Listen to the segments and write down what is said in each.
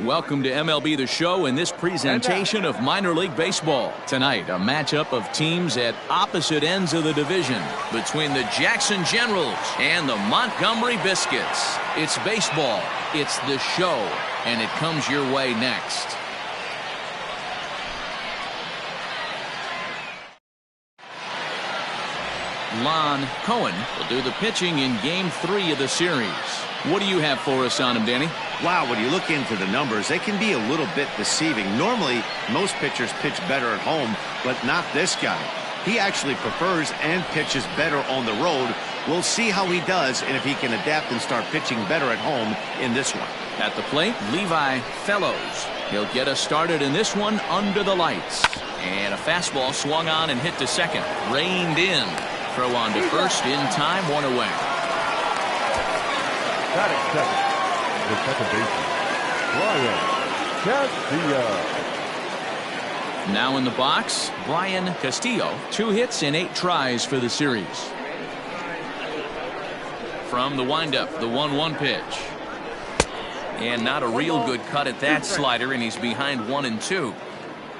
Welcome to MLB The Show in this presentation of minor league baseball. Tonight, a matchup of teams at opposite ends of the division between the Jackson Generals and the Montgomery Biscuits. It's baseball, it's The Show, and it comes your way next. Lon Cohen will do the pitching in Game 3 of the series. What do you have for us on him, Danny? Wow, when you look into the numbers, they can be a little bit deceiving. Normally, most pitchers pitch better at home, but not this guy. He actually prefers and pitches better on the road. We'll see how he does and if he can adapt and start pitching better at home in this one. At the plate, Levi Fellows. He'll get us started in this one under the lights. And a fastball swung on and hit to second. Reined in. Throw on to first in time, one away. Batting second, the second baseman, Brian Castillo. Now in the box, Brian Castillo. 2 hits and 8 tries for the series. From the windup, the 1-1 pitch. And not a real good cut at that slider, and he's behind 1-2.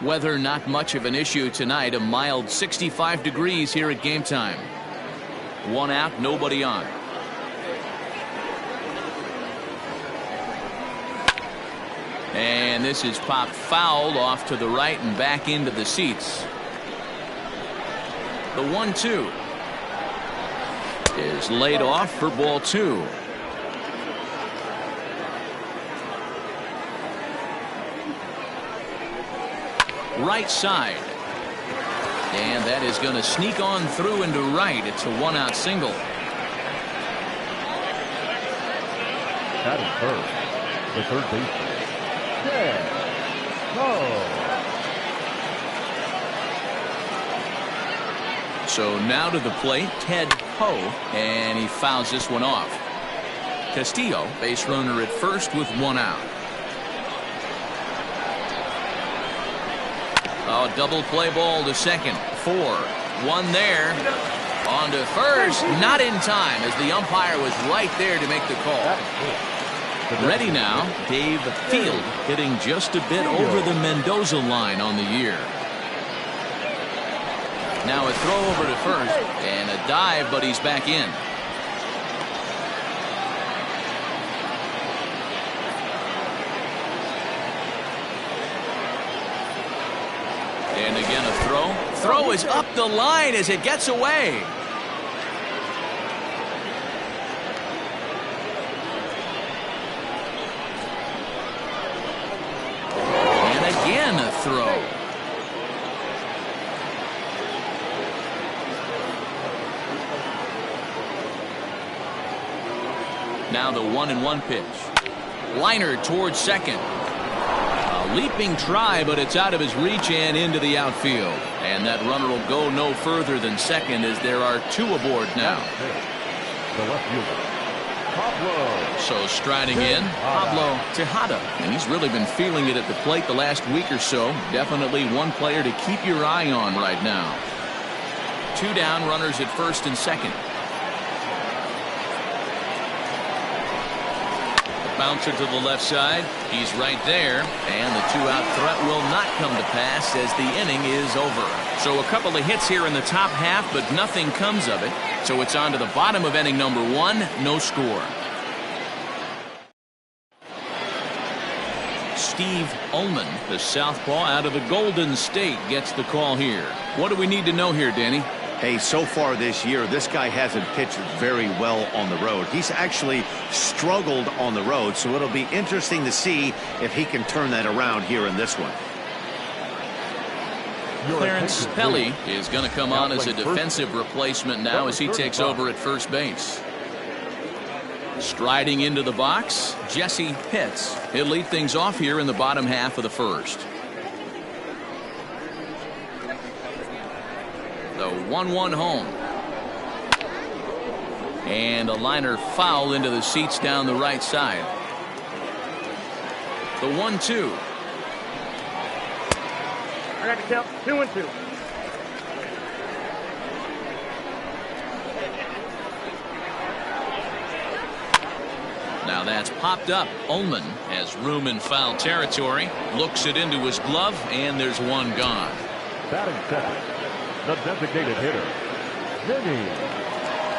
Weather not much of an issue tonight. A mild 65 degrees here at game time. 1 out, nobody on. And this is popped foul off to the right and back into the seats. The 1-2 is laid off for ball 2. Right side. And that is going to sneak on through into right. It's a 1-out single. Batting first, the third baseman, Ted Ho. So now to the plate, Ted Ho, and he fouls this one off. Castillo, base runner at first with 1 out. Oh, double play ball to second. 4. 1 there. On to first. Not in time as the umpire was right there to make the call. Ready now, Dave Field hitting just a bit over the Mendoza line on the year. Now a throw over to first and a dive, but he's back in. And again a throw. Throw is up the line as it gets away. And again a throw. Now the 1-1 pitch. Liner towards second. Leaping try, but it's out of his reach and into the outfield. And that runner will go no further than second as there are 2 aboard now. The left fielder, Pablo. So striding in, Pablo Tejada. And he's really been feeling it at the plate the last week or so. Definitely one player to keep your eye on right now. 2 down, runners at first and second. Bouncer to the left side. He's right there. And the 2-out threat will not come to pass as the inning is over. So a couple of hits here in the top half, but nothing comes of it. So it's on to the bottom of inning number 1. No score. Steve Ullman, the southpaw out of the Golden State, gets the call here. What do we need to know here, Danny? Hey, so far this year, this guy hasn't pitched very well on the road. He's actually struggled on the road, so it'll be interesting to see if he can turn that around here in this one. Clarence Pelly is going to come on as a defensive replacement now as he takes over at first base. Striding into the box, Jesse Pitts. He'll lead things off here in the bottom half of the first. The 1-1 home. And a liner foul into the seats down the right side. The 1-2. I got to count 2-2. Now that's popped up. Ullman has room in foul territory. Looks it into his glove, and there's one gone. Batting second, the designated hitter, Vinny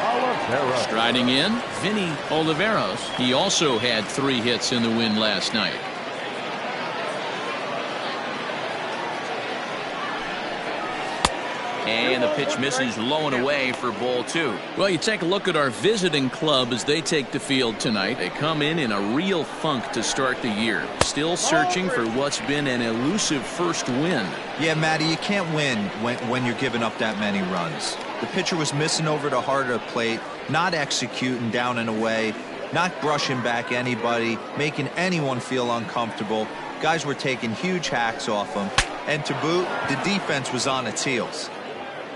Oliveros. Striding in, Vinny Oliveros. He also had 3 hits in the win last night. And the pitch misses low and away for ball 2. Well, you take a look at our visiting club as they take the field tonight. They come in a real funk to start the year. Still searching for what's been an elusive first win. Yeah, Matty, you can't win when you're giving up that many runs. The pitcher was missing over the heart of the plate, not executing down and away, not brushing back anybody, making anyone feel uncomfortable. Guys were taking huge hacks off him. And to boot, the defense was on its heels.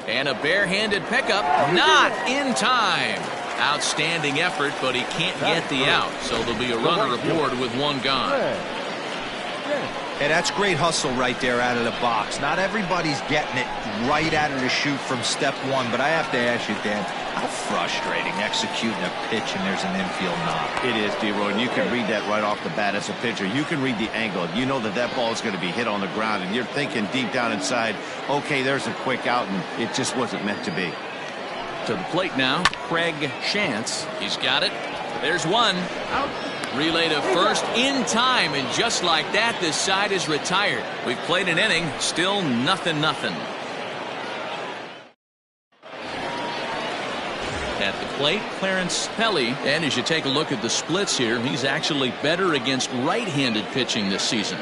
And a barehanded pickup, not in time. Outstanding effort, but he can't get the out. So there'll be a runner aboard with 1 gone. Hey, that's great hustle right there out of the box. Not everybody's getting it right out of the chute from step 1, but I have to ask you, Dan, how frustrating executing a pitch and there's an infield knock. It is, D-Roy, and you can read that right off the bat as a pitcher. You can read the angle. You know that ball is going to be hit on the ground, and you're thinking deep down inside, okay, there's a quick out, and it just wasn't meant to be. To the plate now, Craig Shantz. He's got it. There's one. Out. Relay to first in time, and just like that, this side is retired. We've played an inning, still nothing. At the plate, Clarence Pelly, and as you take a look at the splits here, he's actually better against right-handed pitching this season.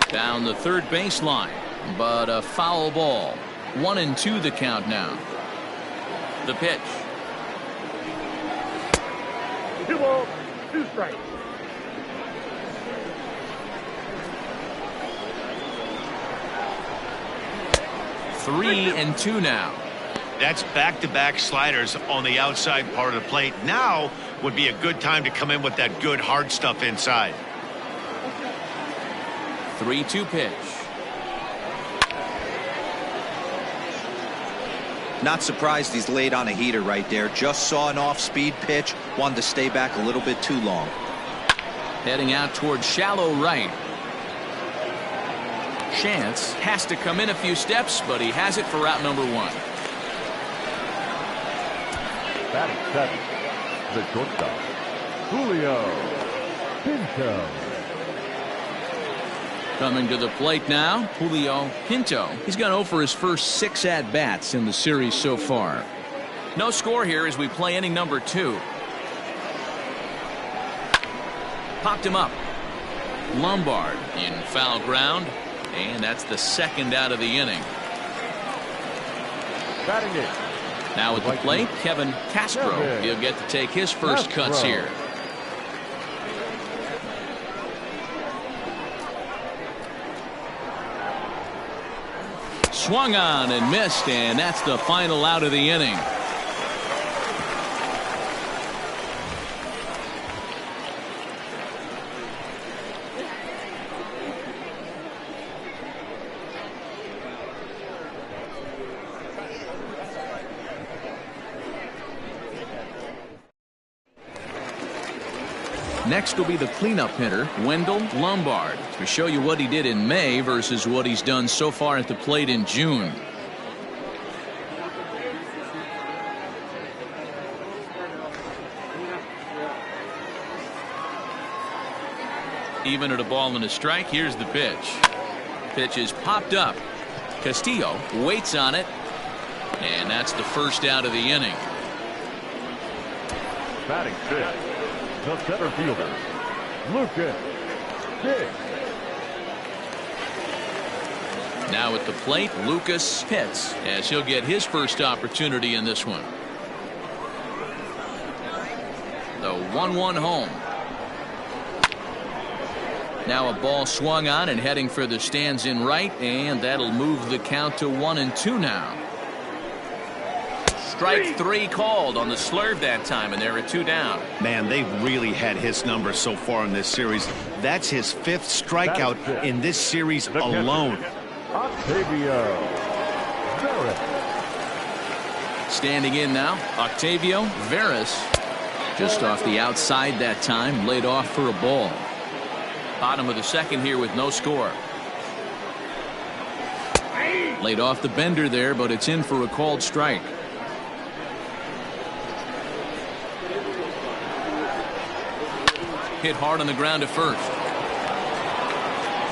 Down the third baseline, but a foul ball. 1-2 the count now. The pitch. 2 balls, 2 strikes. 3-2 now. That's back-to-back sliders on the outside part of the plate. Now would be a good time to come in with that good hard stuff inside. 3-2 pitch. Not surprised he's laid on a heater right there. Just saw an off-speed pitch, wanted to stay back a little bit too long. Heading out towards shallow right. Shantz has to come in a few steps, but he has it for out number 1. Batting second, the shortstop, Julio Pinto. Coming to the plate now, Julio Pinto. He's gone 0 for his first 6 at-bats in the series so far. No score here as we play inning number 2. Popped him up. Lombard in foul ground, and that's the 2nd out of the inning. Batting it. Now at the plate, Kevin Castro. He'll get to take his first cuts here. Swung on and missed, and that's the final out of the inning. Next will be the cleanup hitter, Wendell Lombard, to show you what he did in May versus what he's done so far at the plate in June. Even at a ball and a strike, here's the pitch. Pitch is popped up. Castillo waits on it, and that's the first out of the inning. Batting fifth, the center fielder, Lucas Pitts. Now at the plate, Lucas Pitts, as he'll get his first opportunity in this one. The 1-1 home. Now a ball swung on and heading for the stands in right, and that'll move the count to 1-2 now. Strike three called on the slurve that time, and they're at 2 down. Man, they've really had his number so far in this series. That's his 5th strikeout in this series alone. Octavio Veras. Standing in now, Octavio Veras. Just off the outside that time, laid off for a ball. Bottom of the second here with no score. Laid off the bender there, but it's in for a called strike. Hit hard on the ground to first.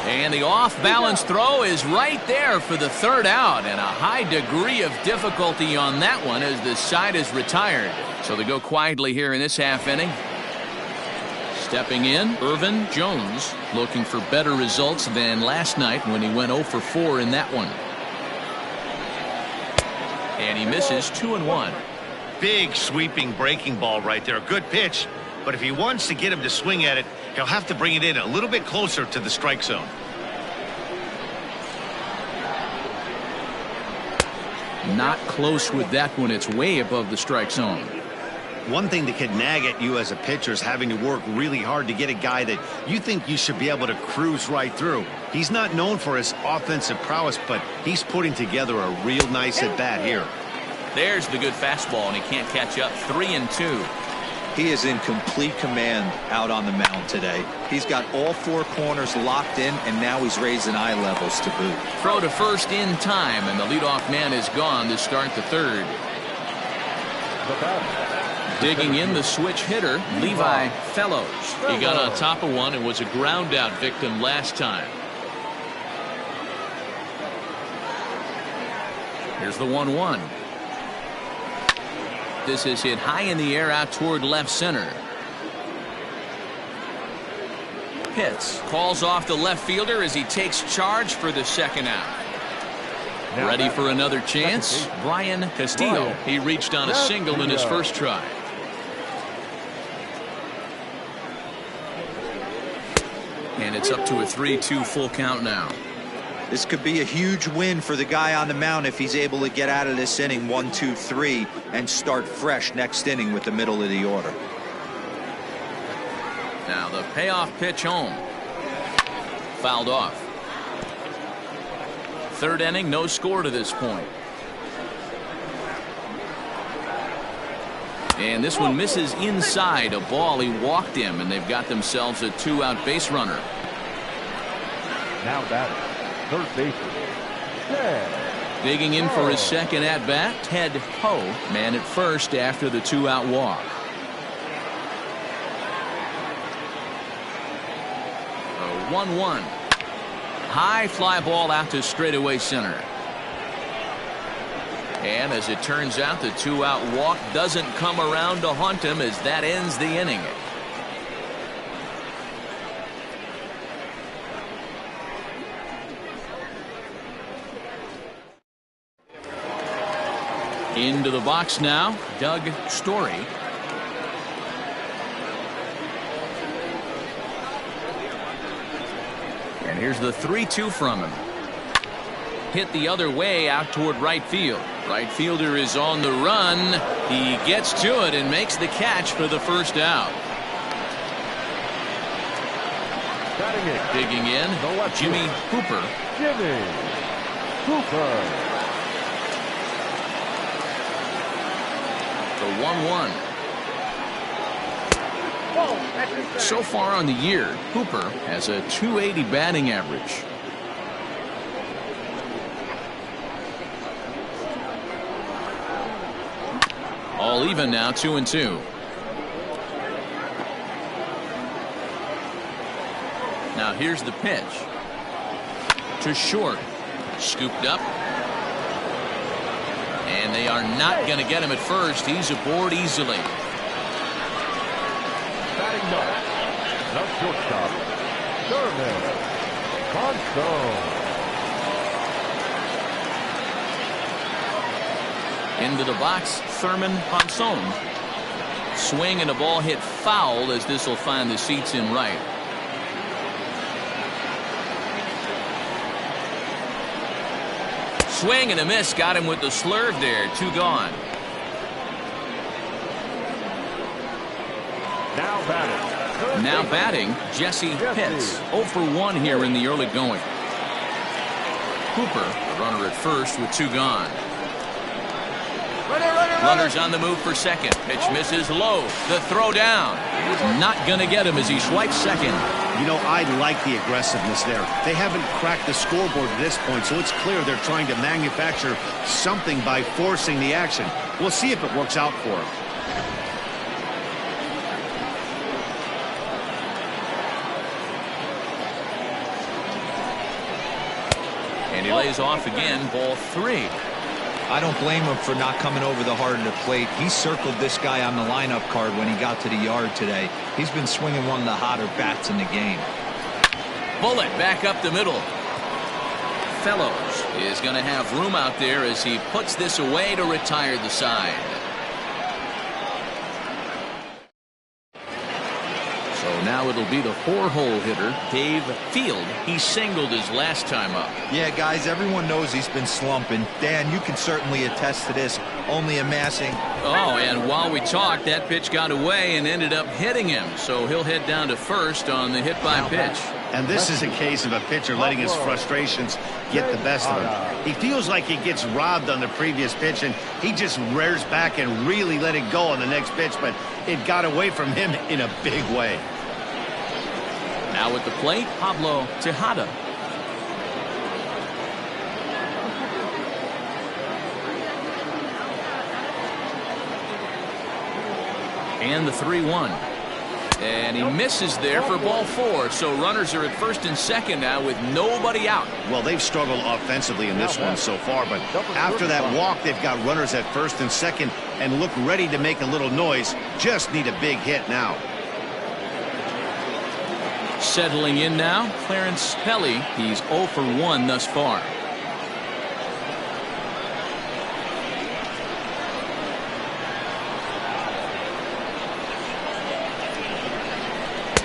And the off-balance throw is right there for the 3rd out, and a high degree of difficulty on that one as the side is retired. So they go quietly here in this half inning. Stepping in, Irvin Jones, looking for better results than last night when he went 0 for 4 in that one. And he misses 2-1. Big sweeping breaking ball right there. Good pitch. But if he wants to get him to swing at it, he'll have to bring it in a little bit closer to the strike zone. Not close with that one. It's way above the strike zone. One thing that can nag at you as a pitcher is having to work really hard to get a guy that you think you should be able to cruise right through. He's not known for his offensive prowess, but he's putting together a real nice at-bat here. There's the good fastball, and he can't catch up. 3-2. He is in complete command out on the mound today. He's got all 4 corners locked in, and now he's raising eye levels to boot. Throw to first in time, and the leadoff man is gone to start the 3rd. Digging in the switch hitter, Levi Fellows. He got on top of one and was a ground out victim last time. Here's the 1-1. This is hit high in the air out toward left center. Pitts calls off the left fielder as he takes charge for the 2nd out. Ready for another chance? Brian Castillo. He reached on a single in his first try. And it's up to a 3-2 full count now. This could be a huge win for the guy on the mound if he's able to get out of this inning 1, 2, 3 and start fresh next inning with the middle of the order. Now the payoff pitch home. Fouled off. 3rd inning, no score to this point. And this one misses inside. A ball he walked him, and they've got themselves a 2-out base runner. Now batting, third baseman, Ted. Digging in for his 2nd at bat, Ted Ho, man at first after the 2-out walk. A 1-1. High fly ball out to straightaway center. And as it turns out, the 2-out walk doesn't come around to haunt him as that ends the inning. Into the box now, Doug Story. And here's the 3-2 from him. Hit the other way out toward right field. Right fielder is on the run. He gets to it and makes the catch for the 1st out. Digging in, Jimmy Hooper. Jimmy Hooper. The 1-1. So far on the year, Hooper has a .280 batting average. All even now, 2-2. Now here's the pitch. To short. Scooped up. And they are not going to get him at first. He's aboard easily. Batting ninth, the shortstop, Thurman Ponson. Into the box, Thurman Ponson. Swing and a ball hit foul as this will find the seats in right. Swing and a miss, got him with the slurve there. 2 gone. Now batting, Jesse Pitts. 0 for 1 here in the early going. Cooper, the runner at first with 2 gone. Runners on the move for second. Pitch misses low. The throw down is not going to get him as he swipes second. You know, I like the aggressiveness there. They haven't cracked the scoreboard at this point, so it's clear they're trying to manufacture something by forcing the action. We'll see if it works out for them. And he lays off again, ball 3. I don't blame him for not coming over the heart of the plate. He circled this guy on the lineup card when he got to the yard today. He's been swinging one of the hotter bats in the game. Bullet back up the middle. Fellows is going to have room out there as he puts this away to retire the side. So now it'll be the 4-hole hitter, Dave Field. He singled his last time up. Yeah, guys, everyone knows he's been slumping. Dan, you can certainly attest to this, only amassing. Oh, and while we talked, that pitch got away and ended up hitting him. So he'll head down to first on the hit by pitch. And this is a case of a pitcher letting his frustrations get the best of him. He feels like he gets robbed on the previous pitch, and he just rears back and really let it go on the next pitch, but it got away from him in a big way. Now at the plate, Pablo Tejada. And the 3-1. And he misses there for ball 4. So runners are at first and second now with nobody out. Well, they've struggled offensively in this one so far, but after that walk, they've got runners at first and second and look ready to make a little noise. Just need a big hit now. Settling in now, Clarence Pelly. He's 0 for 1 thus far.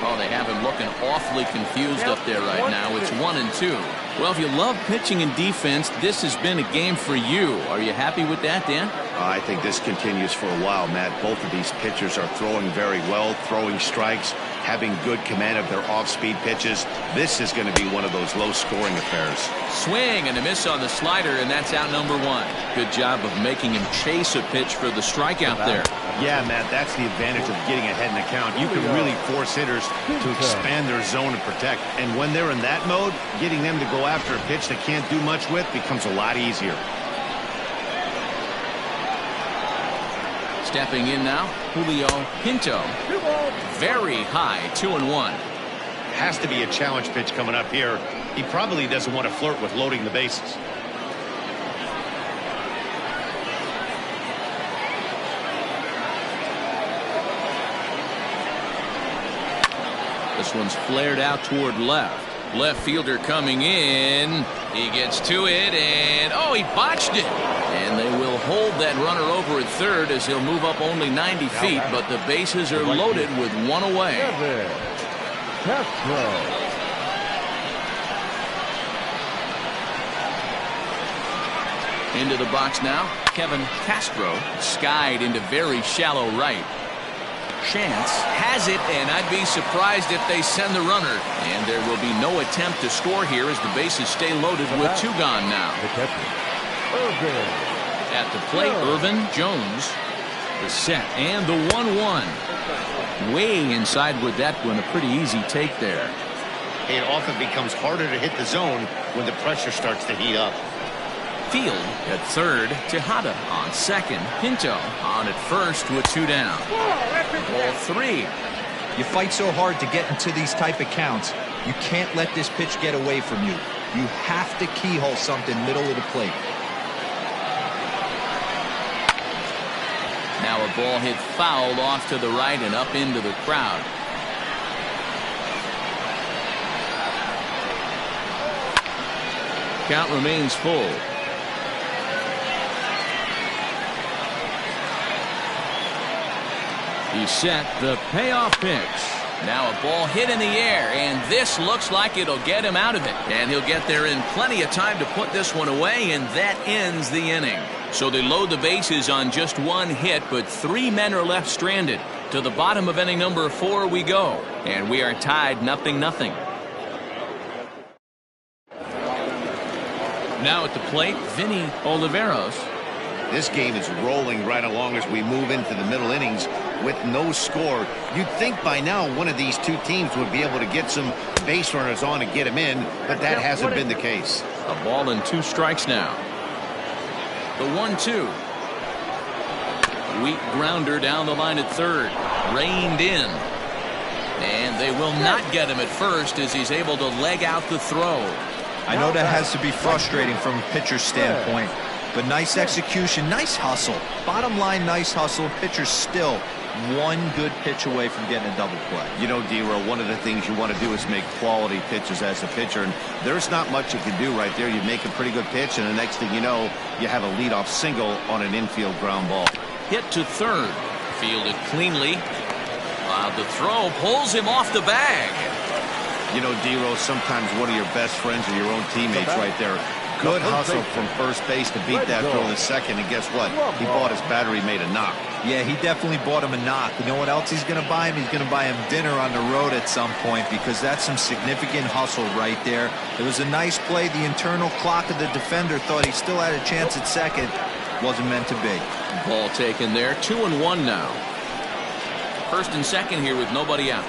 Oh, they have him looking awfully confused up there right now. It's 1-2. Well, if you love pitching and defense, this has been a game for you. Are you happy with that, Dan? I think this continues for a while, Matt. Both of these pitchers are throwing very well, throwing strikes, having good command of their off-speed pitches. This is going to be one of those low-scoring affairs. Swing and a miss on the slider, and that's out number 1. Good job of making him chase a pitch for the strikeout there. Yeah, Matt, that's the advantage of getting ahead in the count. You can really force hitters to expand their zone and protect. And when they're in that mode, getting them to go after a pitch they can't do much with becomes a lot easier. Stepping in now, Julio Pinto. Very high, 2-1. Has to be a challenge pitch coming up here. He probably doesn't want to flirt with loading the bases. This one's flared out toward left. Left fielder coming in. He gets to it, and oh, he botched it. And they will hold that runner over at third as he'll move up only 90 feet, but the bases are loaded with 1 away. Into the box now, Kevin Castro, skied into very shallow right. Chance has it, and I'd be surprised if they send the runner. And there will be no attempt to score here as the bases stay loaded with 2 gone now. At the plate, Irvin Jones. The set and the 1-1. Way inside with that one, a pretty easy take there. It often becomes harder to hit the zone when the pressure starts to heat up. Field at third, Tejada on second, Pinto on at first with 2 down. Ball 3. You fight so hard to get into these type of counts, you can't let this pitch get away from you. You have to keyhole something middle of the plate. Now a ball hit foul off to the right and up into the crowd. Count remains full. He set the payoff pitch. Now a ball hit in the air, and this looks like it'll get him out of it. And he'll get there in plenty of time to put this one away, and that ends the inning. So they load the bases on just 1 hit, but 3 men are left stranded. To the bottom of inning number 4 we go, and we are tied 0-0. Now at the plate, Vinny Oliveros. This game is rolling right along as we move into the middle innings with no score. You'd think by now one of these two teams would be able to get some base runners on and get them in, but that hasn't been the case. A ball and 2 strikes now. The 1-2. Weak grounder down the line at third. Reined in. And they will not get him at first as he's able to leg out the throw. I know that has to be frustrating from a pitcher's standpoint, but nice execution, nice hustle. Bottom line, nice hustle. Pitcher's still one good pitch away from getting a double play. You know, D-Row, one of the things you want to do is make quality pitches as a pitcher, and there's not much you can do right there. You make a pretty good pitch, and the next thing you know, you have a leadoff single on an infield ground ball. Hit to third. Fielded cleanly. The throw pulls him off the bag. You know, D-Row, sometimes one of your best friends are your own teammates right there. Good hustle from first base to beat that throw in the second, and guess what? He bought his battery made a knock. Yeah, he definitely bought him a knock. You know what else he's going to buy him? He's going to buy him dinner on the road at some point, because that's some significant hustle right there. It was a nice play. The internal clock of the defender thought he still had a chance at second. Wasn't meant to be. Ball taken there. 2-1 now. First and second here with nobody out.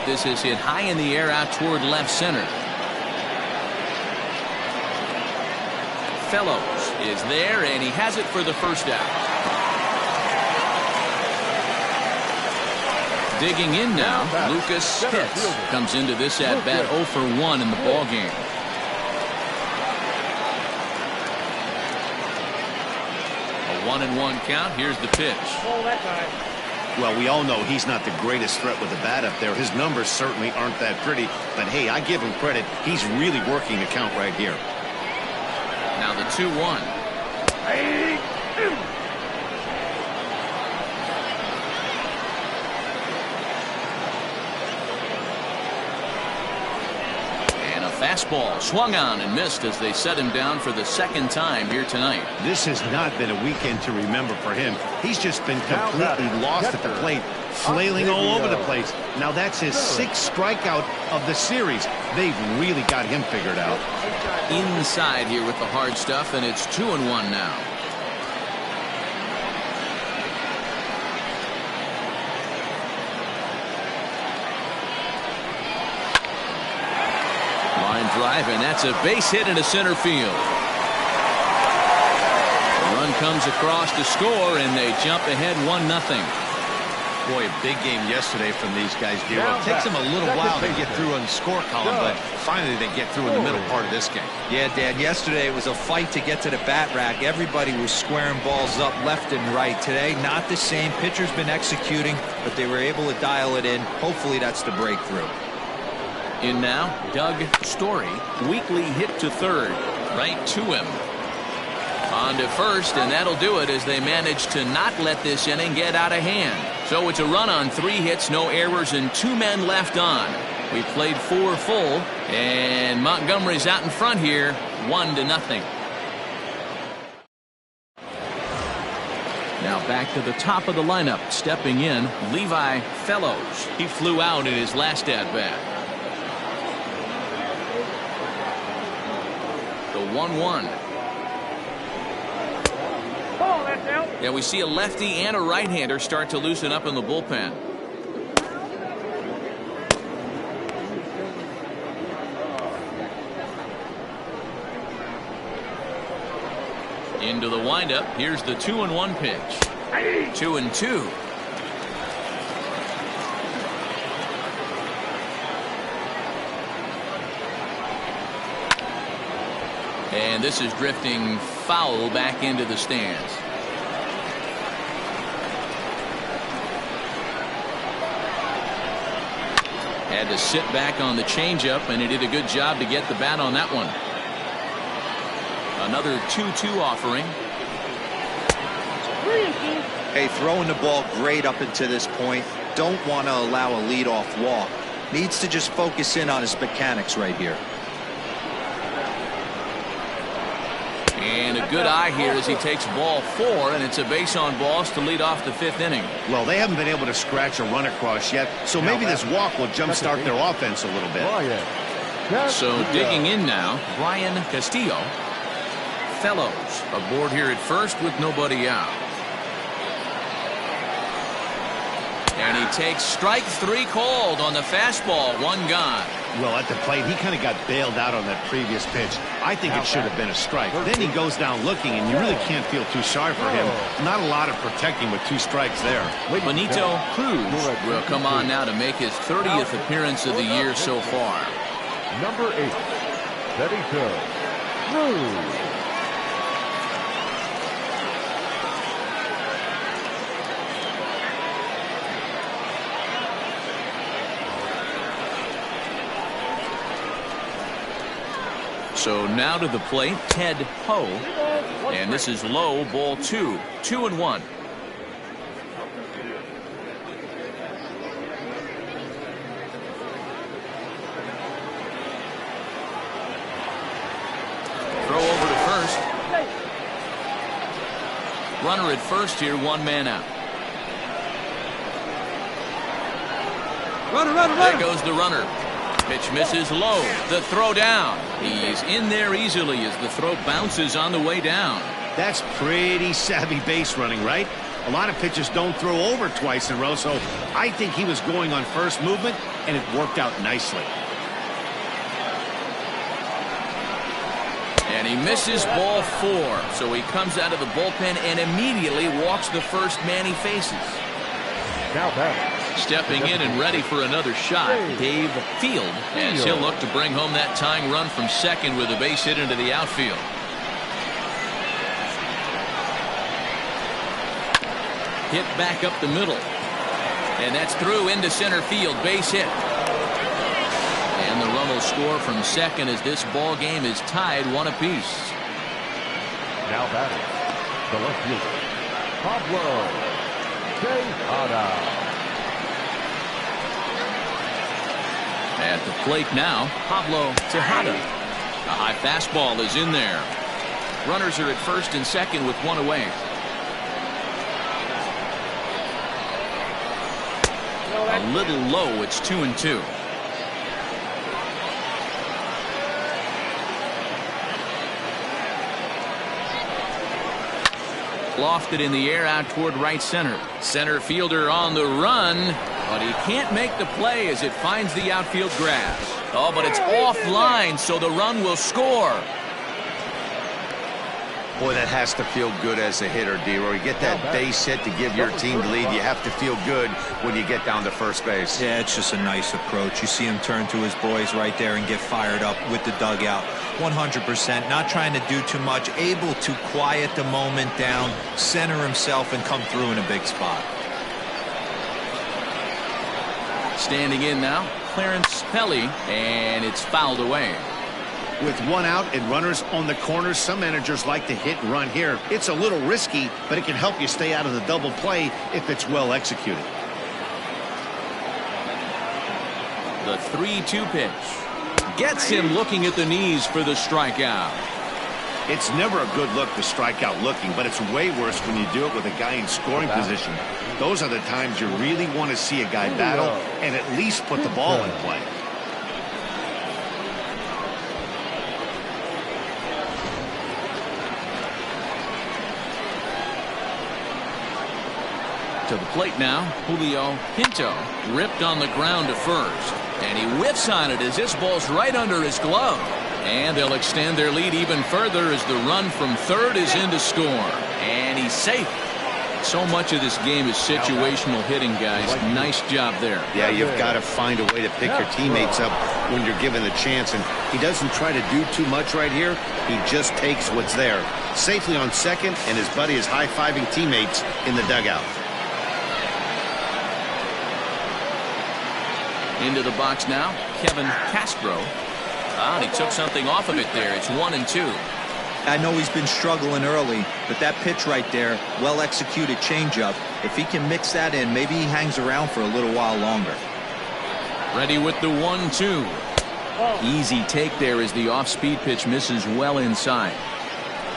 This is hit high in the air out toward left center. Fellows is there, and he has it for the first out. Digging in now, Lucas Pitts comes into this at bat 0 for 1 in the ball game. A 1-1 count. Here's the pitch. Well, we all know he's not the greatest threat with the bat up there. His numbers certainly aren't that pretty, but hey, I give him credit. He's really working the count right here. Now the 2-1. And a fastball swung on and missed as they set him down for the second time here tonight. This has not been a weekend to remember for him. He's just been completely lost at the plate, flailing all over the place. Now that's his 6th strikeout of the series. They've really got him figured out. Inside here with the hard stuff, and it's 2-1 now. Line drive, and that's a base hit into center field. The run comes across to score, and they jump ahead 1-0. Boy, a big game yesterday from these guys, D-Row. It takes them a little while to get through on the score column, but finally they get through in the middle part of this game. Yeah, Dan, yesterday it was a fight to get to the bat rack. Everybody was squaring balls up left and right. Today, not the same. Pitcher's been executing, but they were able to dial it in. Hopefully that's the breakthrough. In now, Doug Story. Weakly hit to third. Right to him. On to first, and that'll do it as they manage to not let this inning get out of hand. So it's a run on 3 hits, no errors, and 2 men left on. We played 4 full, and Montgomery's out in front here, 1-0. Now back to the top of the lineup, stepping in, Levi Fellows. He flew out in his last at-bat. The 1-1. Yeah, we see a lefty and a right-hander start to loosen up in the bullpen. Into the windup. Here's the 2-1 pitch. 2-2. And this is drifting foul back into the stands. Had to sit back on the changeup, and he did a good job to get the bat on that one. Another 2-2 offering. Hey, throwing the ball great up until this point. Don't want to allow a leadoff walk. Needs to just focus in on his mechanics right here. And a good eye here as he takes ball 4, and it's a base on balls to lead off the 5th inning. Well, they haven't been able to scratch a run across yet, so maybe this walk will jumpstart their offense a little bit. So digging in now, Brian Castillo. Fellows aboard here at first with nobody out. And he takes strike 3 called on the fastball. 1 gone. Well, at the plate, he kind of got bailed out on that previous pitch. I think it should have been a strike. Then he goes down looking, and you really can't feel too sorry for him. Not a lot of protecting with 2 strikes there. Benito Cruz will come on now to make his 30th appearance of the year so far. Number 8, Benito Cruz. So now to the plate, Ted Ho. And this is low, ball 2. 2-1. Throw over to first. Runner at first here, 1 man out. There goes the runner. Pitch misses low. The throw down. He's in there easily as the throw bounces on the way down. That's pretty savvy base running, right? A lot of pitchers don't throw over twice in a row, so I think he was going on first movement, and it worked out nicely. And he misses ball 4, so he comes out of the bullpen and immediately walks the first man he faces. Now back. Stepping in and ready for another shot, Dave Field, as he'll look to bring home that tying run from second with a base hit into the outfield. Hit back up the middle. And that's through into center field, base hit. And the run will score from second as this ball game is tied 1 apiece. Now batting, the left fielder, Pablo Tejada. At the plate now, Pablo Tejada. A high fastball is in there. Runners are at first and second with 1 away. A little low, it's 2-2. Lofted in the air out toward right center. Center fielder on the run, but he can't make the play as it finds the outfield grass. Oh, but it's offline, so the run will score. Boy, that has to feel good as a hitter, D-Roy. You get that base hit to give your team the lead. You have to feel good when you get down to first base. Yeah, it's just a nice approach. You see him turn to his boys right there and get fired up with the dugout. 100%, not trying to do too much, able to quiet the moment down, center himself, and come through in a big spot. Standing in now, Clarence Pelly, and it's fouled away. With 1 out and runners on the corners, some managers like to hit and run here. It's a little risky, but it can help you stay out of the double play if it's well executed. The 3-2 pitch. Gets him looking at the knees for the strikeout. It's never a good look to strike out looking, but it's way worse when you do it with a guy in scoring position. Those are the times you really want to see a guy battle and at least put the ball in play. To the plate now, Julio Pinto ripped on the ground to first. And he whiffs on it as this ball's right under his glove. And they'll extend their lead even further as the run from third is in to score. And he's safe. So much of this game is situational hitting, guys. Nice job there. Yeah, you've got to find a way to pick your teammates up when you're given the chance. And he doesn't try to do too much right here. He just takes what's there. Safely on second, and his buddy is high-fiving teammates in the dugout. Into the box now, Kevin Castro. He took something off of it there. It's 1-2. I know he's been struggling early, but that pitch right there, well-executed changeup, if he can mix that in, maybe he hangs around for a little while longer. Ready with the 1-2. Easy take there as the off-speed pitch misses well inside.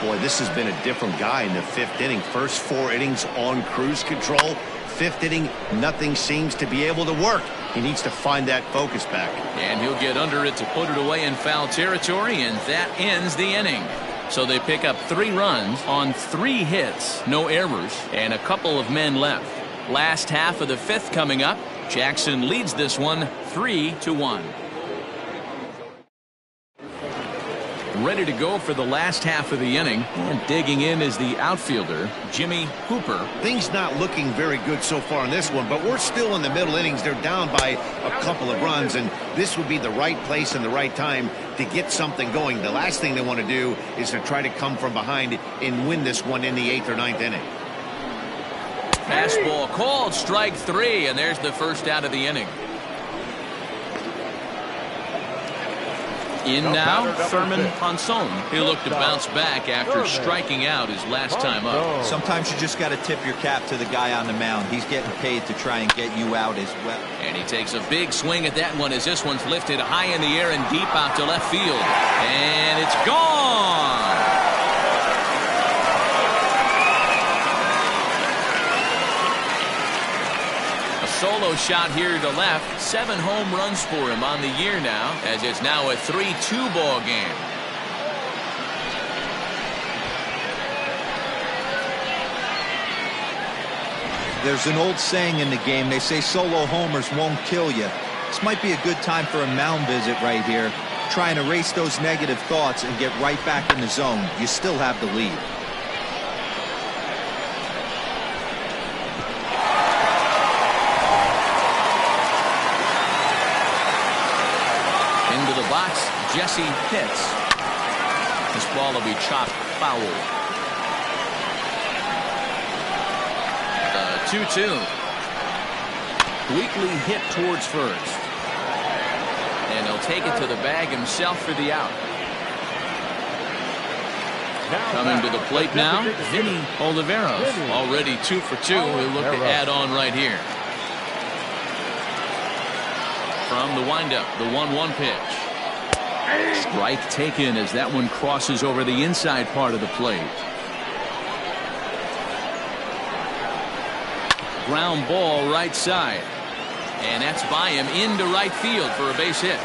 Boy, this has been a different guy in the 5th inning. First 4 innings on cruise control. 5th inning, nothing seems to be able to work. He needs to find that focus back. And he'll get under it to put it away in foul territory, and that ends the inning. So they pick up 3 runs on 3 hits, no errors, and a couple of men left. Last half of the 5th coming up. Jackson leads this one 3-1. Ready to go for the last half of the inning, and digging in is the outfielder, Jimmy Hooper. Things not looking very good so far in this one, but we're still in the middle innings. They're down by a couple of runs, and this would be the right place and the right time to get something going. The last thing they want to do is to try to come from behind and win this one in the 8th or 9th inning. Fastball called, strike 3, and there's the first out of the inning. In now, Thurman Ponson. He'll look to bounce back after striking out his last time up. Sometimes you just got to tip your cap to the guy on the mound. He's getting paid to try and get you out as well. And he takes a big swing at that one as this one's lifted high in the air and deep out to left field. And it's gone! Solo shot here to left. 7 home runs for him on the year now, as it's now a 3-2 ball game. There's an old saying in the game. They say solo homers won't kill you. This might be a good time for a mound visit right here. Try and erase those negative thoughts and get right back in the zone. You still have the lead. Box, Jesse hits. This ball will be chopped foul. The 2-2. Weekly hit towards first. And he'll take it to the bag himself for the out. Coming to the plate now, Vinny Oliveros. Already 2 for 2. He'll look to add on right here. From the windup, the 1-1 pitch. Strike taken as that one crosses over the inside part of the plate. Ground ball right side. And that's by him into right field for a base hit.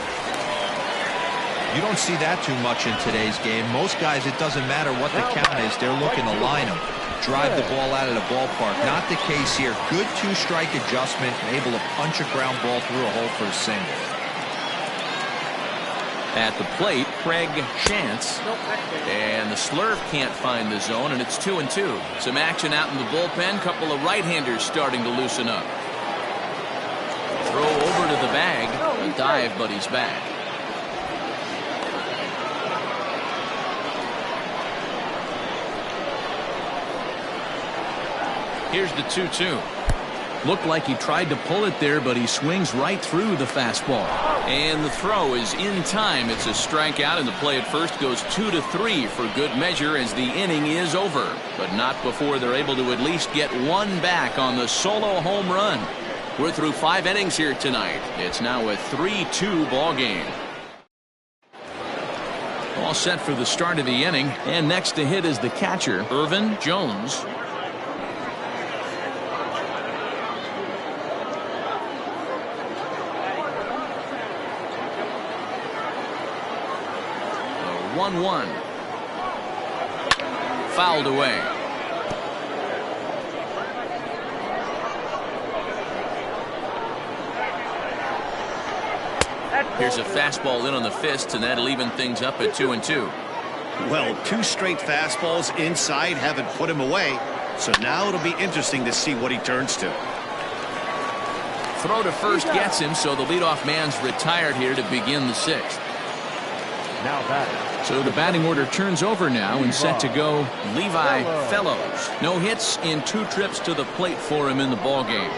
You don't see that too much in today's game. Most guys, it doesn't matter what the count is. They're looking to line them. Drive the ball out of the ballpark. Not the case here. Good 2-strike adjustment. Able to punch a ground ball through a hole for a single. At the plate, Craig Shantz. And the slurve can't find the zone, and it's 2-2. Some action out in the bullpen. Couple of right-handers starting to loosen up. Throw over to the bag. A dive, but he's back. Here's the 2-2. Looked like he tried to pull it there, but he swings right through the fastball. And the throw is in time. It's a strikeout, and the play at first goes 2-3 for good measure as the inning is over. But not before they're able to at least get one back on the solo home run. We're through 5 innings here tonight. It's now a 3-2 ball game. All set for the start of the inning, and next to hit is the catcher, Irvin Jones. The 1-1. Fouled away. Here's a fastball in on the fists, and that'll even things up at 2-2. Well, 2 straight fastballs inside haven't put him away. So now it'll be interesting to see what he turns to. Throw to first gets him, so the leadoff man's retired here to begin the 6th. Now batting. So the batting order turns over now and set to go Levi Fellows. No hits in 2 trips to the plate for him in the ball game.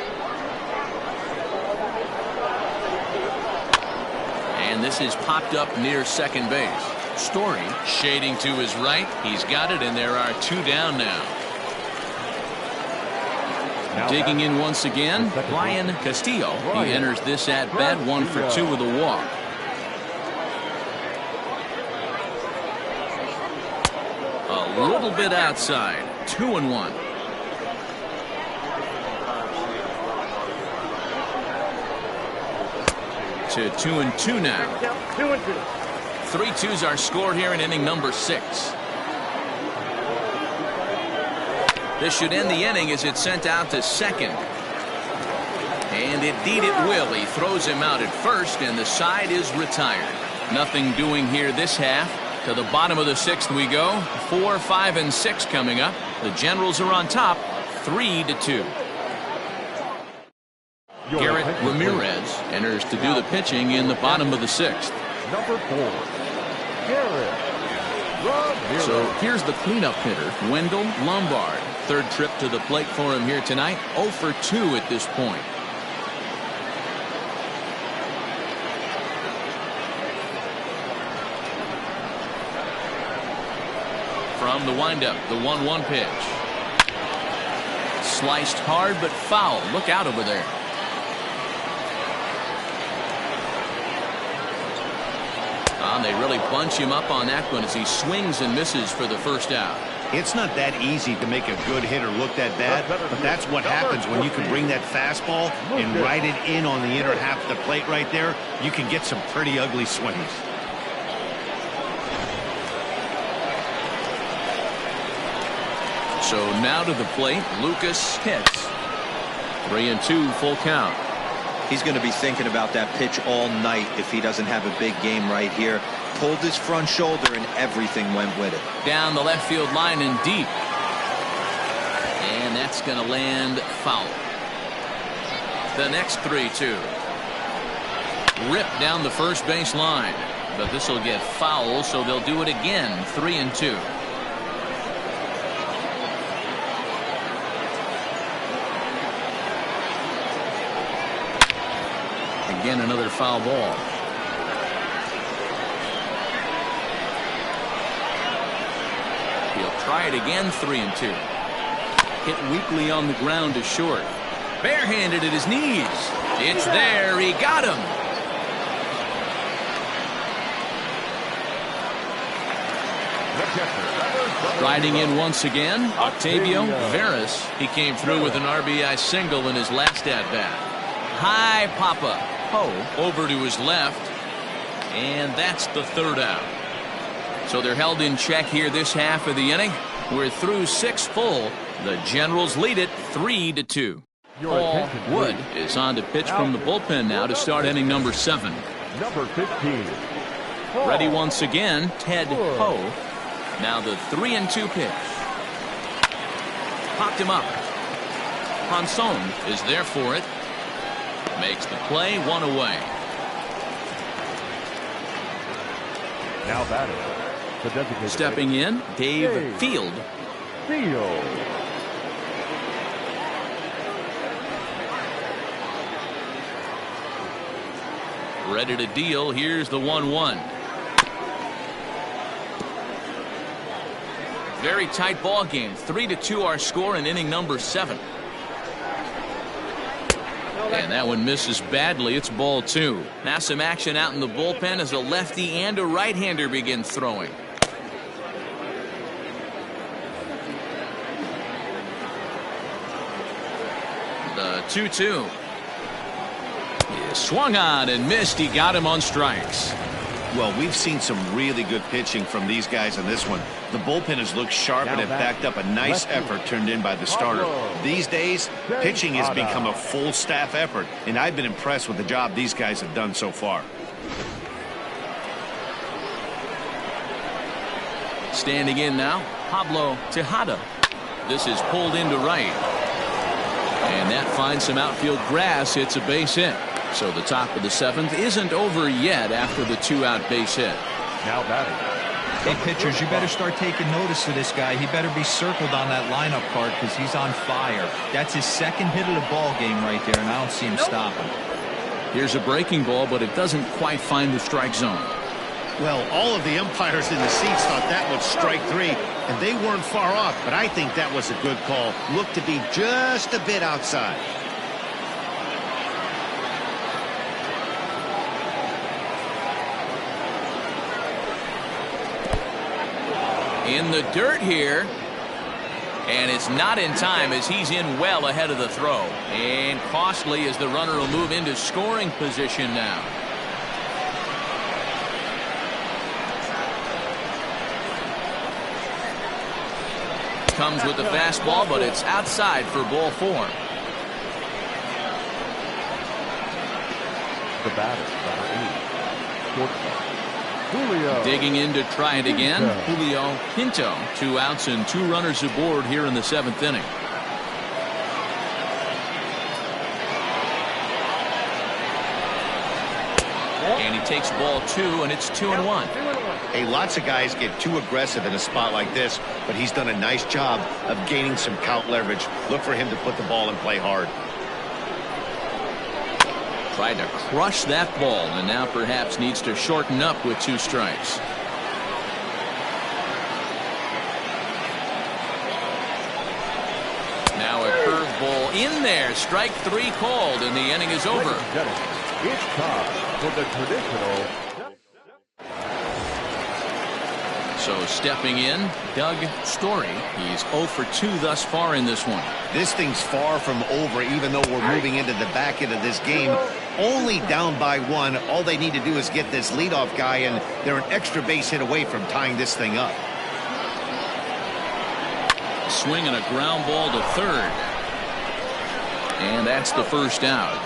And this is popped up near second base. Story shading to his right. He's got it, and there are 2 down now. Digging in once again, Brian Castillo. He enters this at bat 1 for 2 with a walk. A A little bit outside. 2-1. To 2-2 now. 2-2. 3-2's our score here in inning number 6. This should end the inning as it's sent out to second. And indeed it will. He throws him out at first, and the side is retired. Nothing doing here this half. To the bottom of the 6th we go. 4, 5, and 6 coming up. The Generals are on top, 3-2. Garrett Ramirez enters to do the pitching in the bottom of the 6th. Number 4, Garrett Ramirez. So here's the cleanup hitter, Wendell Lombard. Third trip to the plate for him here tonight. 0 for 2 at this point. From the windup, the 1-1 pitch. Sliced hard but foul. Look out over there. They really bunch him up on that one as he swings and misses for the first out. It's not that easy to make a good hitter look that bad, but that's what happens when you can bring that fastball and ride it in on the inner half of the plate right there. You can get some pretty ugly swings. So now to the plate, Lucas hits. 3-2 full count. He's going to be thinking about that pitch all night if he doesn't have a big game right here. Pulled his front shoulder and everything went with it. Down the left field line and deep. And that's going to land foul. The next 3-2. Ripped down the first base line. But this will get foul, so they'll do it again. 3-2. Again, another foul ball. He'll try it again. 3-2. Hit weakly on the ground to short. Barehanded at his knees. It's there. He got him. Riding in once again, Octavio Veras. He came through with an RBI single in his last at-bat. High pop-up. Over to his left. And that's the third out. So they're held in check here this half of the inning. We're through 6 full. The Generals lead it 3-2. Paul Wood is on to pitch from the bullpen now to start inning number 7. Number 15. Ready once again, Ted Ho. Now the 3-2 pitch. Popped him up. Ponson is there for it. Makes the play, 1 away. Now batting, the designated Stepping in, Dave Field. Ready to deal. Here's the 1-1. Very tight ball game. 3-2 our score in inning number 7. And that one misses badly. It's ball 2. Now some action out in the bullpen as a lefty and a right-hander begin throwing. The 2-2. He swung on and missed. He got him on strikes. Well, we've seen some really good pitching from these guys in this one. The bullpen has looked sharp and have backed up a nice effort turned in by the starter. These days, pitching has become a full staff effort, and I've been impressed with the job these guys have done so far. Standing in now, Pablo Tejada. This is pulled into right. And that finds some outfield grass. It's a base hit. So the top of the 7th isn't over yet after the 2-out base hit. Now batting. Hey, pitchers, you better start taking notice of this guy. He better be circled on that lineup card because he's on fire. That's his 2nd hit of the ball game right there, and I don't see him stopping. Here's a breaking ball, but it doesn't quite find the strike zone. Well, all of the umpires in the seats thought that was strike 3, and they weren't far off, but I think that was a good call. Looked to be just a bit outside. In the dirt here. And it's not in time as he's in well ahead of the throw. And costly as the runner will move into scoring position now. Comes with the fastball, but it's outside for ball 4. The batter, number 8, shortstop, Julio. Digging in to try it again. Julio Pinto. 2 outs and 2 runners aboard here in the 7th inning. And he takes ball 2, and it's 2-1. Hey, lots of guys get too aggressive in a spot like this, but he's done a nice job of gaining some count leverage. Look for him to put the ball and play hard. Tried to crush that ball, and now perhaps needs to shorten up with 2 strikes. Now a curveball in there. Strike 3 called, and the inning is over. It's time for the traditional. So stepping in, Doug Story. He's 0 for 2 thus far in this one. This thing's far from over, even though we're moving into the back end of this game. Only down by 1. All they need to do is get this leadoff guy, and they're an extra base hit away from tying this thing up. Swing and a ground ball to third. And that's the first out.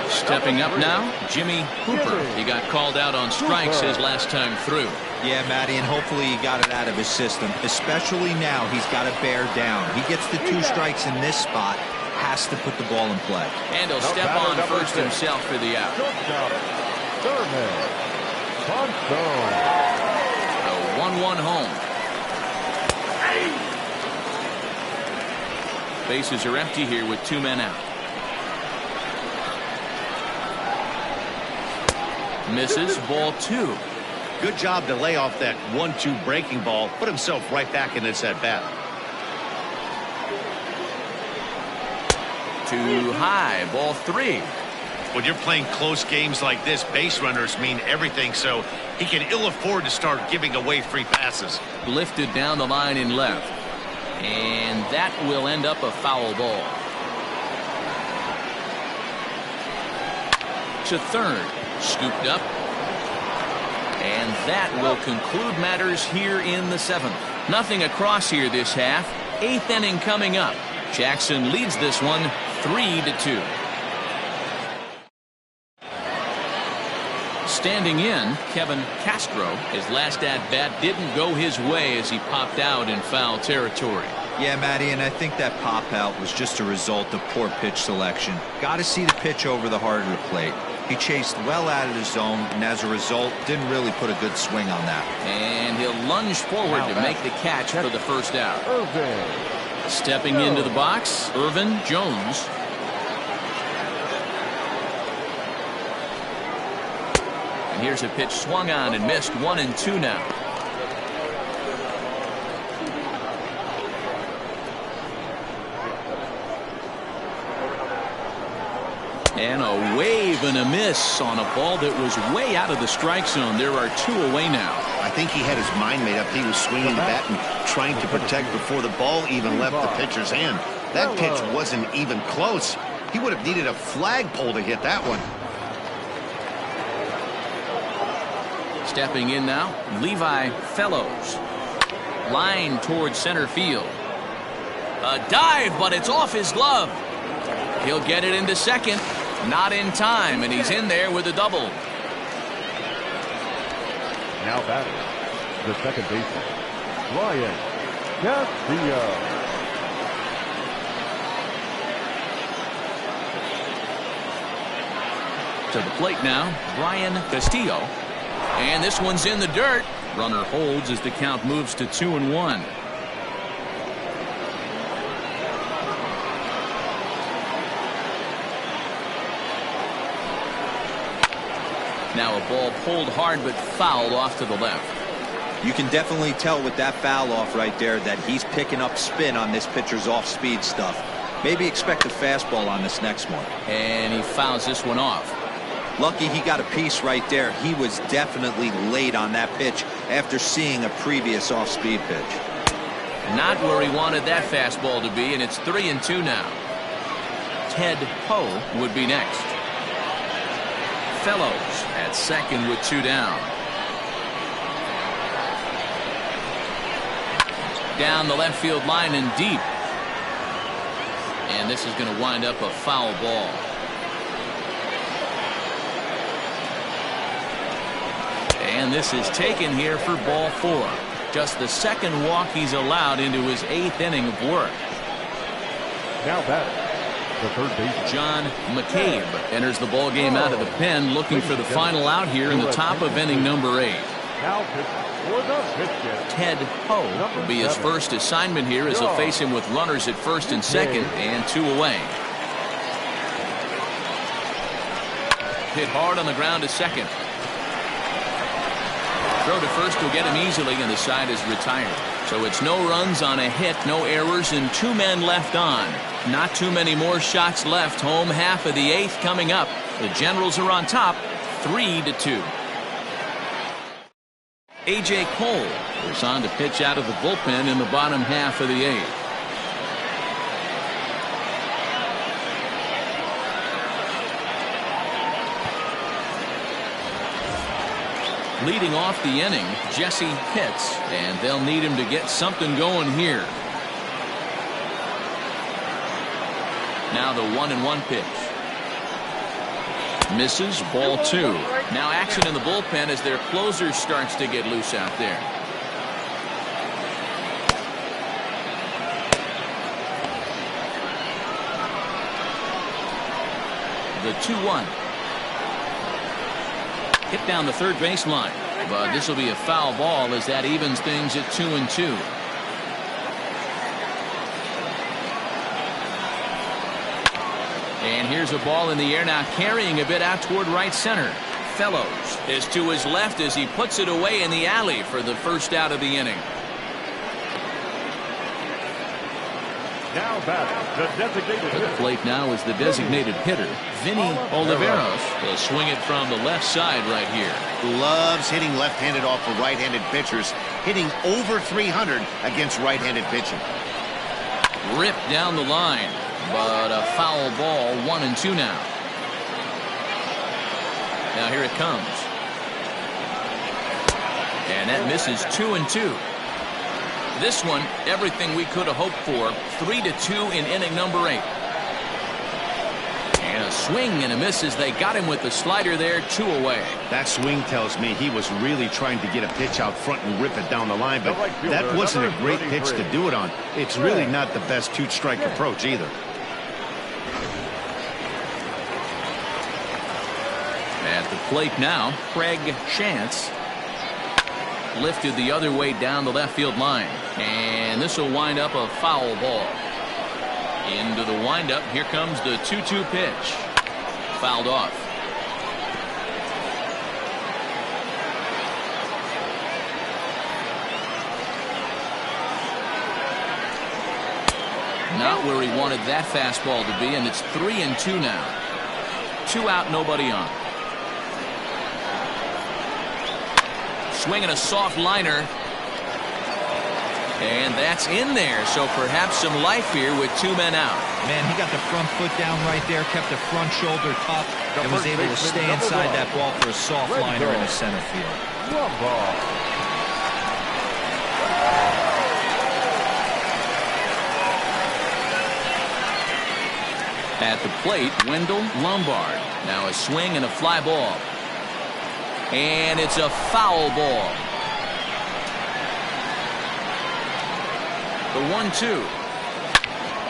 Stepping up now, Jimmy Hooper. He got called out on strikes his last time through. Yeah, Matty, and hopefully he got it out of his system. Especially now, he's got to bear down. He gets the 2 strikes in this spot, has to put the ball in play. And he'll step on first himself for the out. A 1-1 home. Bases are empty here with 2 men out. Misses, ball 2. Good job to lay off that 1-2 breaking ball. Put himself right back in this at bat. Too high, ball 3. When you're playing close games like this, base runners mean everything, so he can ill afford to start giving away free passes. Lifted down the line in left. And that will end up a foul ball. To third. Scooped up. And that will conclude matters here in the 7th. Nothing across here this half. 8th inning coming up. Jackson leads this one 3-2. Standing in, Kevin Castro. His last at-bat didn't go his way as he popped out in foul territory. Yeah, Matty, and I think that pop out was just a result of poor pitch selection. Got to see the pitch over the heart of the plate. He chased well out of the zone, and as a result, didn't really put a good swing on that. And he'll lunge forward to make the catch for the first out. Stepping into the box, Irvin Jones. And here's a pitch swung on and missed. 1-2 now. And a wave and a miss on a ball that was way out of the strike zone. There are 2 away now. I think he had his mind made up. He was swinging the bat and trying to protect before the ball even left the pitcher's hand. That pitch wasn't even close. He would have needed a flagpole to hit that one. Stepping in now, Levi Fellows. Line towards center field. A dive, but it's off his glove. He'll get it into second. Not in time, and he's in there with a double. Now batting, the second baseman, Ryan Castillo. To the plate now, Brian Castillo. And this one's in the dirt. Runner holds as the count moves to 2-1. Now a ball pulled hard but fouled off to the left. You can definitely tell with that foul off right there that he's picking up spin on this pitcher's off-speed stuff. Maybe expect a fastball on this next one. And he fouls this one off. Lucky he got a piece right there. He was definitely late on that pitch after seeing a previous off-speed pitch. Not where he wanted that fastball to be, and it's 3-2 now. Ted Poe would be next. Fellows at second with 2 down. Down the left field line and deep. And this is going to wind up a foul ball. And this is taken here for ball 4. Just the second walk he's allowed into his 8th inning of work. Now batting, the third baseman, John McCabe enters the ball game out of the pen, looking for the final out here in the top of inning number 8. now pitching for the Biscuits, Ted Poe will be his first assignment here as he'll face him with runners at first and second and 2 away. Hit hard on the ground to second. Throw to first will get him easily, and the side is retired. So it's no runs on a hit, no errors, and 2 men left on. Not too many more shots left. Home half of the 8th coming up. The Generals are on top, 3-2. A.J. Cole is on to pitch out of the bullpen in the bottom half of the 8th. Leading off the inning, Jesse Pitts, and they'll need him to get something going here. Now the 1-1 pitch. Misses, ball 2. Now action in the bullpen as their closer starts to get loose out there. The 2-1. Hit down the third baseline, but this will be a foul ball as that evens things at 2-2. And here's a ball in the air now, carrying a bit out toward right center. Fellows is to his left as he puts it away in the alley for the first out of the inning. now batting, the designated At the hitter, plate now is the designated hitter, Vinny Oliveros. He'll swing it from the left side right here. Loves hitting left-handed off of right-handed pitchers, hitting over 300 against right-handed pitching. Ripped down the line, but a foul ball, 1-2 now. Now here it comes. And that misses 2-2. This one, everything we could have hoped for. 3-2 in inning number 8. And a swing and a miss as they got him with the slider there, 2 away. That swing tells me he was really trying to get a pitch out front and rip it down the line, but that wasn't a great pitch to do it on. It's really not the best 2-strike approach either. At the plate now, Craig Shantz. Lifted the other way down the left field line. And this will wind up a foul ball. Into the windup. Here comes the 2-2 pitch. Fouled off. Not where he wanted that fastball to be, and it's 3-2 now. 2 out, nobody on. Swinging a soft liner. And that's in there, so perhaps some life here with 2 men out. Man, he got the front foot down right there, kept the front shoulder tough, and was able to stay inside that ball for a soft liner in the center field. one ball. At the plate, Wendell Lombard. Now a swing and a fly ball. And it's a foul ball. The 1-2.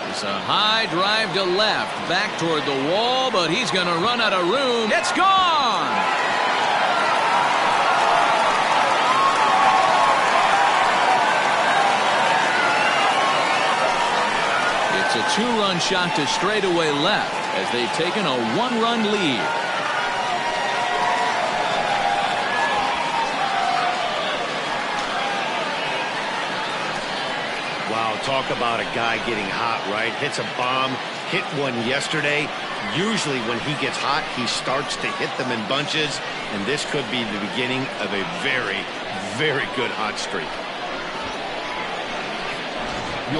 It's a high drive to left. Back toward the wall, but he's going to run out of room. It's gone! It's a 2-run shot to straightaway left as they've taken a 1-run lead. Wow, talk about a guy getting hot, right? Hits a bomb, hit one yesterday. Usually when he gets hot, he starts to hit them in bunches, and this could be the beginning of a very, very good hot streak.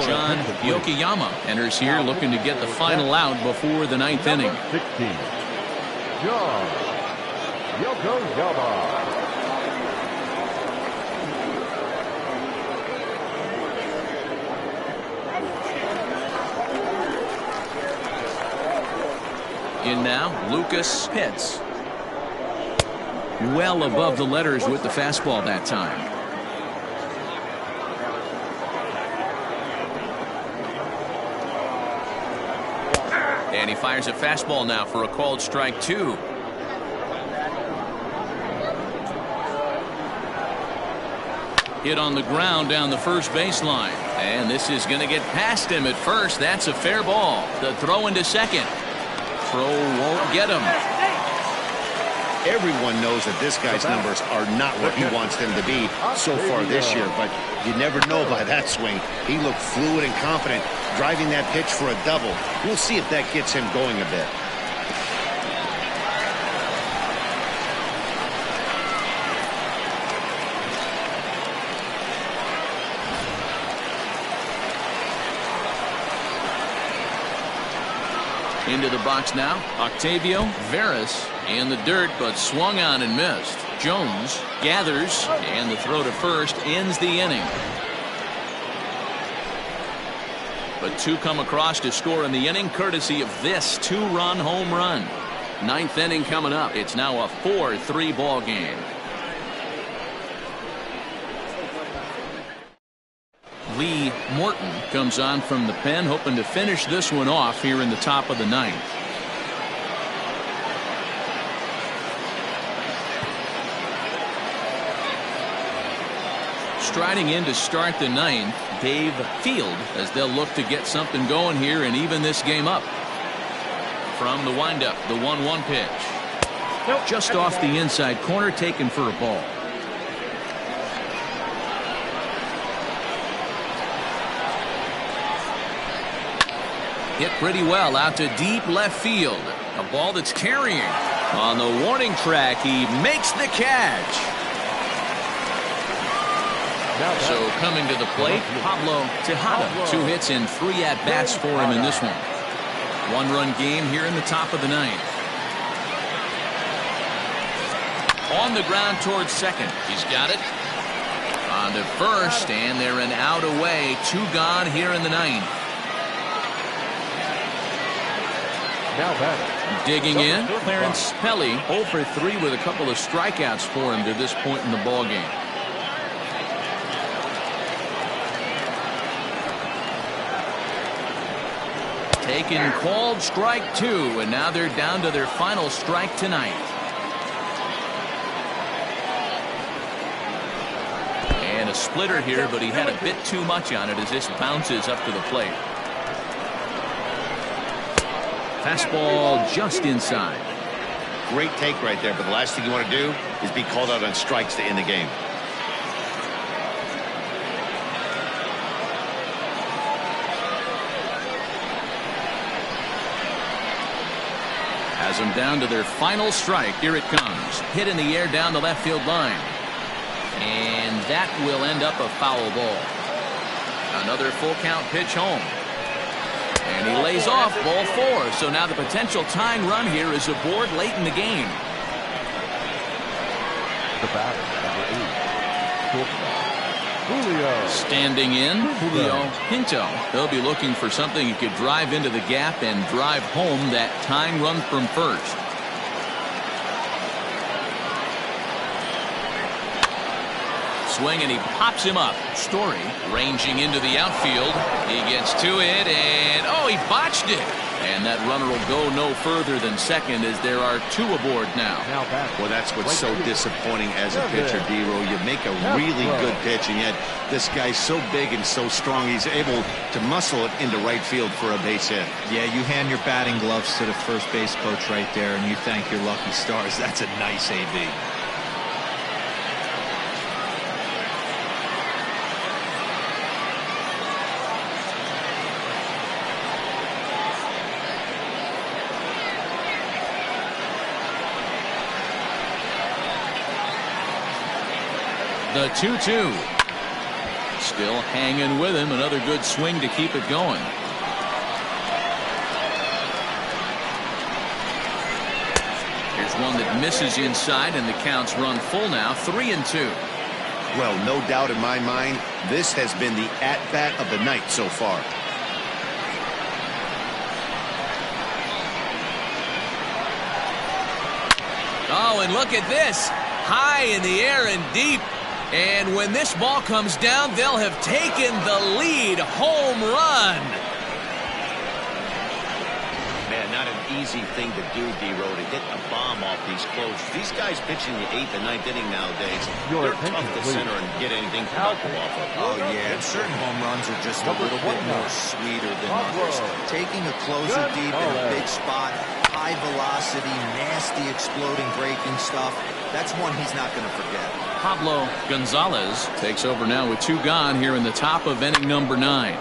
John Yokoyama enters here looking to get the final out before the ninth inning. 16, John Yokoyama. In now, Lucas hits. Well above the letters with the fastball that time. And he fires a fastball now for a called strike 2. Hit on the ground down the first baseline. And this is going to get past him at first. That's a fair ball. The throw into second. Throw won't get him. Everyone knows that this guy's numbers are not what he wants them to be so far this year, but you never know by that swing. He looked fluid and confident, driving that pitch for a double. We'll see if that gets him going a bit. Into the box now, Octavio Veras in the dirt, but swung on and missed. Jones gathers, and the throw to first ends the inning. But 2 come across to score in the inning, courtesy of this 2-run home run. Ninth inning coming up. It's now a 4-3 ball game. Lee Morton comes on from the pen, hoping to finish this one off here in the top of the ninth. Striding in to start the ninth, Dave Field, as they'll look to get something going here and even this game up. From the windup, the 1-1 pitch. Just off the inside corner, taken for a ball. Hit pretty well out to deep left field. A ball that's carrying. On the warning track, he makes the catch. So coming to the plate, Pablo Tejada. 2 hits and 3 at-bats for him in this one. 1-run game here in the top of the ninth. On the ground towards second. He's got it. On to first, and they're an out away. 2 gone here in the ninth. Now batting. Digging in, Clarence Pelly 0 for 3 with a couple of strikeouts for him to this point in the ball game. Taken called strike 2, and now they're down to their final strike tonight. And a splitter here, but he had a bit too much on it as this bounces up to the plate. Fastball just inside. Great take right there, but the last thing you want to do is be called out on strikes to end the game. Has them down to their final strike. Here it comes. Hit in the air down the left field line. And that will end up a foul ball. Another full count pitch home. And he lays off ball 4. So now the potential tying run here is aboard late in the game. The batter, number 8, shortstop, Julio. Standing in, Julio Pinto. They'll be looking for something he could drive into the gap and drive home that tying run from first. Swing, and he pops him up. Story ranging into the outfield. He gets to it, and oh, he botched it. And that runner will go no further than second as there are 2 aboard now. Well, that's what's so disappointing as a pitcher, D-Row. You make a really good pitch, and yet this guy's so big and so strong, he's able to muscle it into right field for a base hit. Yeah, you hand your batting gloves to the first base coach right there, and you thank your lucky stars. That's a nice AB. The 2-2. Still hanging with him. Another good swing to keep it going. Here's one that misses inside, and the count's run full now. 3-2. Well, no doubt in my mind, this has been the at-bat of the night so far. Oh, and look at this. High in the air and deep. And when this ball comes down, they'll have taken the lead. Home run. Man, not an easy thing to do, D-Row, to hit a bomb off these closures. These guys pitching the 8th and 9th inning nowadays, they're tough to center and get anything productive off of. Oh, yeah, certain home runs are just a little bit more sweeter than others. Taking a closer deep in a big spot, high velocity, nasty exploding breaking stuff, that's one he's not going to forget. Pablo Gonzalez takes over now with 2 gone here in the top of inning number 9.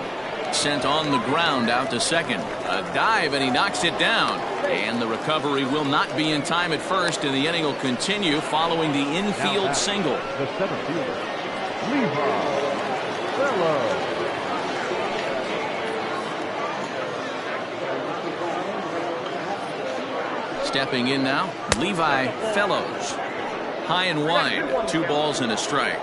Sent on the ground out to second. A dive, and he knocks it down. And the recovery will not be in time at first, and the inning will continue following the infield single. The center fielder, Levi Fellows. Stepping in now, Levi Fellows. High and wide, 2 balls and a strike.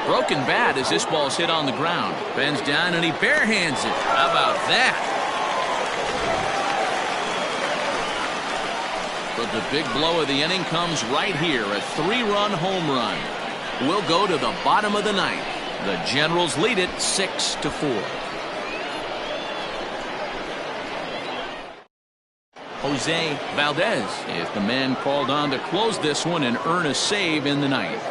Broken bat as this ball's hit on the ground. Bends down and he barehands it. How about that? But the big blow of the inning comes right here. A 3-run home run. We'll go to the bottom of the 9th. The Generals lead it 6-4. Jose Valdez is the man called on to close this one and earn a save in the 9th.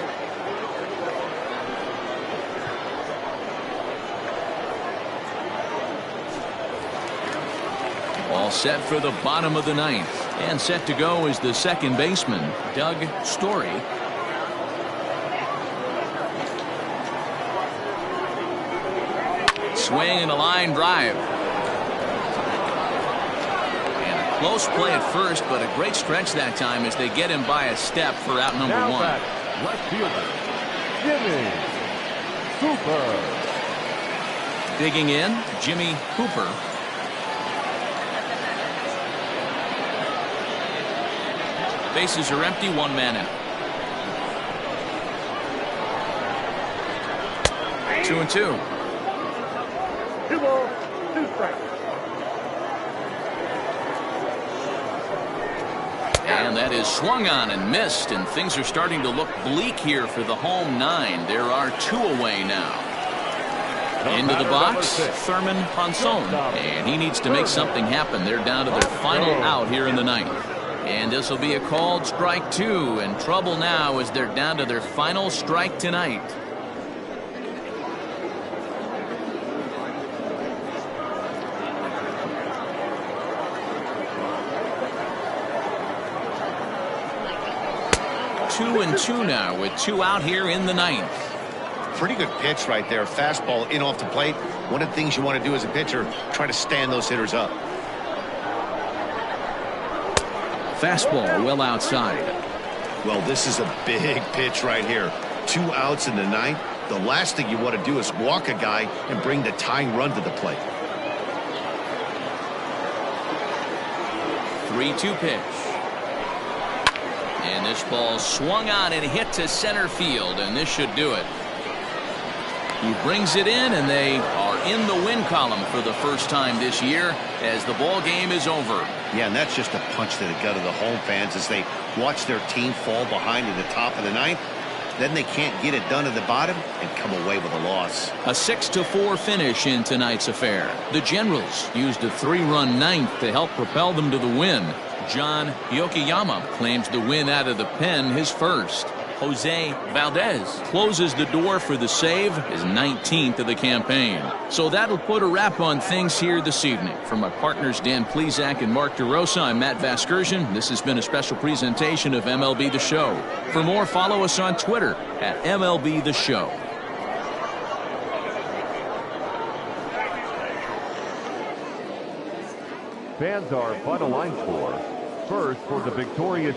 All set for the bottom of the 9th. And set to go is the second baseman, Doug Story. Swing and a line drive. Close play at first, but a great stretch that time as they get him by a step for out number 1. Left fielder, Jimmy Cooper. Digging in, Jimmy Cooper. Bases are empty, 1 man out. 2-2. 2 balls, 2 strikes. And that is swung on and missed, and things are starting to look bleak here for the home 9. There are 2 away now. Into the box, Thurman Ponson, and he needs to make something happen. They're down to their final out here in the 9th. And this will be a called strike 2, and trouble now as they're down to their final strike tonight. Two and 2 now with 2 out here in the 9th. Pretty good pitch right there. Fastball in off the plate. One of the things you want to do as a pitcher, try to stand those hitters up. Fastball well outside. Well, this is a big pitch right here. 2 outs in the 9th. The last thing you want to do is walk a guy and bring the tying run to the plate. 3-2 pitch. And this ball swung on and hit to center field, and this should do it. He brings it in, and they are in the win column for the first time this year as the ball game is over. Yeah, and that's just a punch to the gut of the home fans as they watch their team fall behind in the top of the 9th. Then they can't get it done at the bottom and come away with a loss. A 6-4 finish in tonight's affair. The Generals used a 3-run 9th to help propel them to the win. John Yokoyama claims the win out of the pen, his first. Jose Valdez closes the door for the save, his 19th of the campaign. So that'll put a wrap on things here this evening. From my partners Dan Plesac and Mark DeRosa, I'm Matt Vasgersian. This has been a special presentation of MLB The Show. For more, follow us on Twitter at MLB The Show. Fans are by the line for first for the victorious